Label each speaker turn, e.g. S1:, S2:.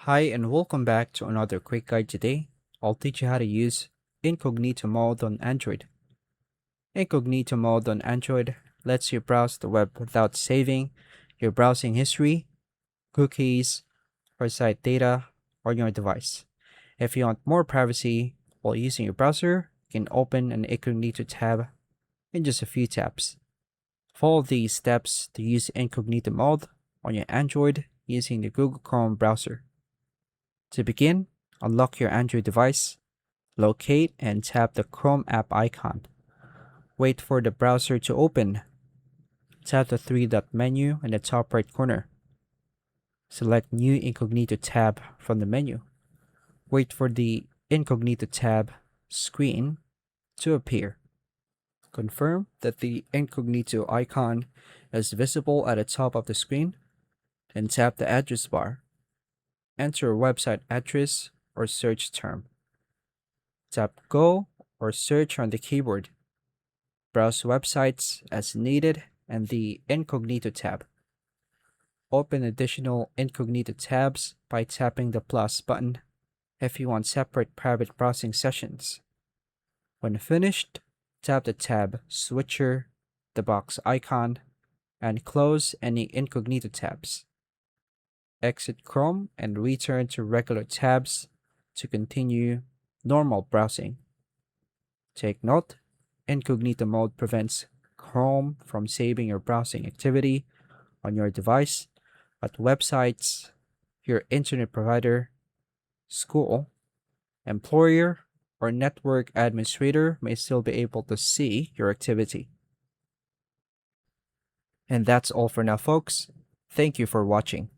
S1: Hi and welcome back to another quick guide. Today, I'll teach you how to use Incognito mode on Android. Incognito mode on Android lets you browse the web without saving your browsing history, cookies, or site data on your device. If you want more privacy while using your browser, you can open an Incognito tab in just a few taps. Follow these steps to use Incognito mode on your Android using the Google Chrome browser. To begin, unlock your Android device, locate and tap the Chrome app icon. Wait for the browser to open. Tap the three-dot menu in the top right corner. Select New Incognito tab from the menu. Wait for the Incognito tab screen to appear. Confirm that the Incognito icon is visible at the top of the screen, then tap the address bar. Enter a website address or search term. Tap Go or search on the keyboard. Browse websites as needed and the Incognito tab. Open additional Incognito tabs by tapping the plus button if you want separate private browsing sessions. When finished, tap the tab switcher, the box icon, and close any Incognito tabs. Exit Chrome and return to regular tabs to continue normal browsing. Take note, Incognito mode prevents Chrome from saving your browsing activity on your device, but websites, your internet provider, school, employer, or network administrator may still be able to see your activity. And that's all for now, folks. Thank you for watching.